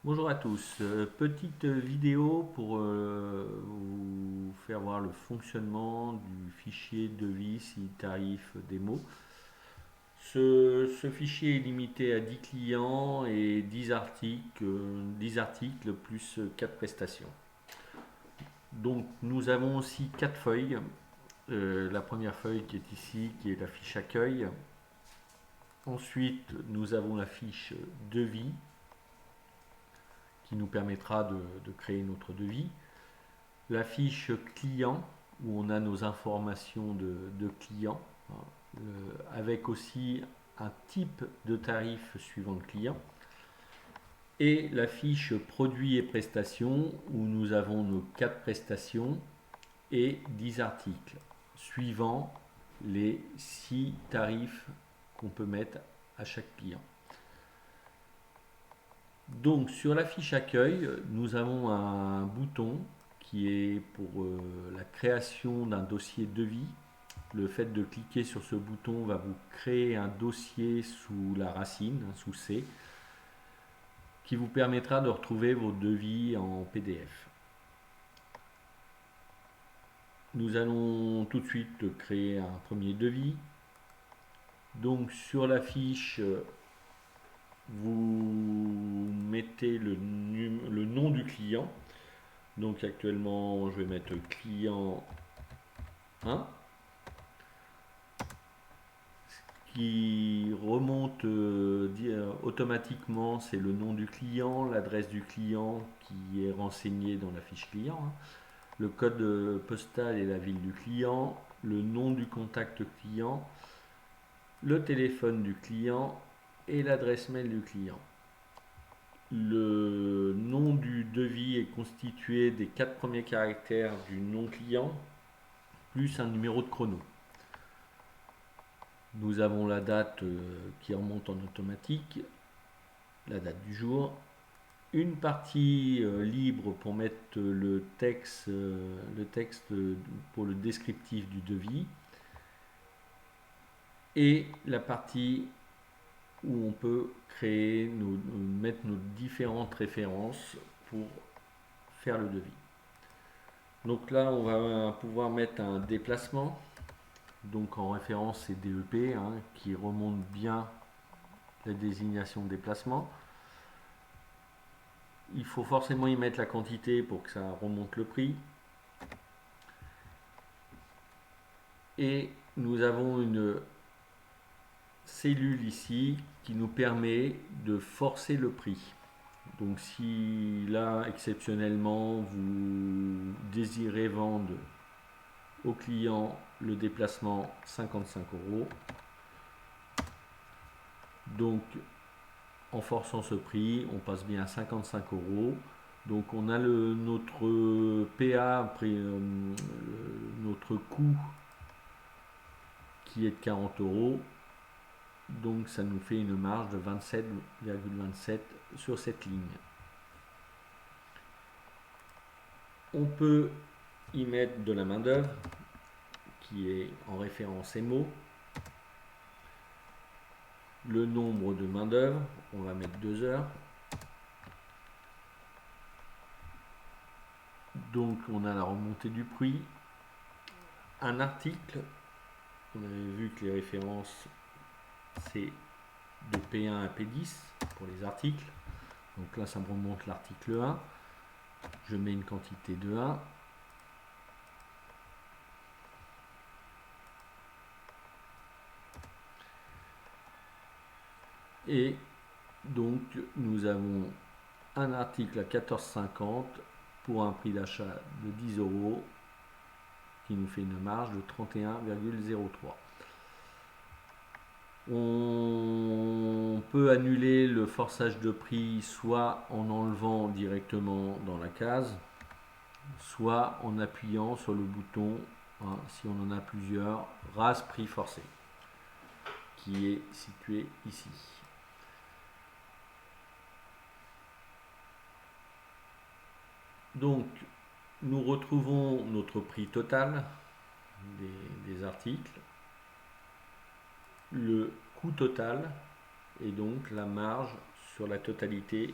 Bonjour à tous. Petite vidéo pour vous faire voir le fonctionnement du fichier devis si tarif démo. Ce fichier est limité à 10 clients et 10 articles plus 4 prestations. Donc nous avons aussi 4 feuilles. La première feuille qui est ici, qui est la fiche accueil. Ensuite, nous avons la fiche devis qui nous permettra de créer notre devis. La fiche client où on a nos informations de client, hein, avec aussi un type de tarif suivant le client. Et la fiche produits et prestations où nous avons nos 4 prestations et 10 articles suivant les 6 tarifs qu'on peut mettre à chaque client. Donc sur la fiche accueil, nous avons un bouton qui est pour la création d'un dossier devis. Le fait de cliquer sur ce bouton va vous créer un dossier sous la racine, sous C, qui vous permettra de retrouver vos devis en PDF. Nous allons tout de suite créer un premier devis. Donc sur la fiche, vous mettez le nom du client. Donc actuellement, je vais mettre client 1 qui remonte automatiquement, c'est le nom du client, l'adresse du client qui est renseignée dans la fiche client, hein, le code postal et la ville du client, le nom du contact client, le téléphone du client et l'adresse mail du client. Le nom du devis est constitué des 4 premiers caractères du nom client plus un numéro de chrono. Nous avons la date qui remonte en automatique, la date du jour, une partie libre pour mettre le texte pour le descriptif du devis, et la partie où on peut mettre nos différentes références pour faire le devis. Donc là, on va pouvoir mettre un déplacement. Donc en référence, c'est DEP, hein, qui remonte bien la désignation de déplacement. Il faut forcément y mettre la quantité pour que ça remonte le prix. Et nous avons une cellule ici qui nous permet de forcer le prix. Donc si là, exceptionnellement, vous désirez vendre au client le déplacement 55 euros, donc en forçant ce prix, on passe bien à 55 euros. Donc on a notre PA, notre coût qui est de 40 euros. Donc ça nous fait une marge de 27,27 sur cette ligne. On peut y mettre de la main d'œuvre qui est en référence EMO. Le nombre de main d'œuvre, on va mettre 2 heures. Donc on a la remontée du prix. Un article, on avait vu que les références c'est de P1 à P10 pour les articles. Donc là ça me remonte l'article 1. Je mets une quantité de 1. Et donc nous avons un article à 14,50 pour un prix d'achat de 10 euros qui nous fait une marge de 31,03. On peut annuler le forçage de prix soit en enlevant directement dans la case, soit en appuyant sur le bouton, hein, si on en a plusieurs, rase prix forcé, qui est situé ici. Donc, nous retrouvons notre prix total des articles, le coût total et donc la marge sur la totalité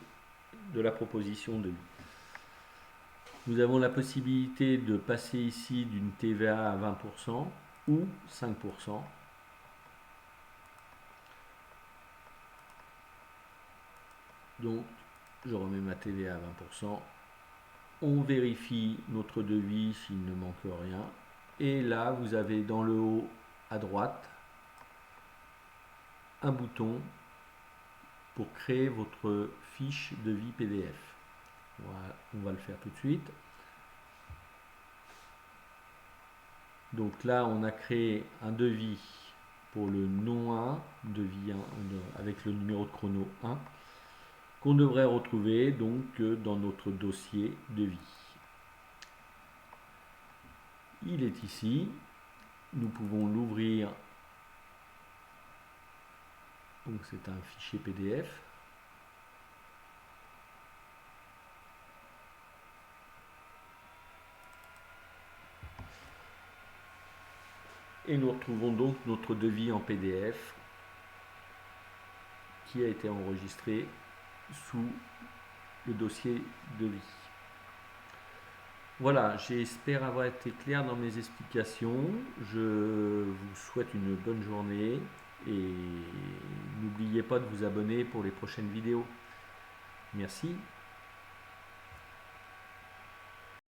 de la proposition de vie. Nous avons la possibilité de passer ici d'une TVA à 20% ou 5%. Donc, je remets ma TVA à 20%. On vérifie notre devis s'il ne manque rien. Et là, vous avez dans le haut à droite un bouton pour créer votre fiche devis PDF. Voilà, on va le faire tout de suite. Donc là, on a créé un devis pour le nom 1, devis 1, avec le numéro de chrono 1, qu'on devrait retrouver donc dans notre dossier devis. Il est ici. Nous pouvons l'ouvrir. Donc c'est un fichier PDF. Et nous retrouvons donc notre devis en PDF qui a été enregistré sous le dossier devis. Voilà, j'espère avoir été clair dans mes explications. Je vous souhaite une bonne journée et n'oubliez pas de vous abonner pour les prochaines vidéos. Merci.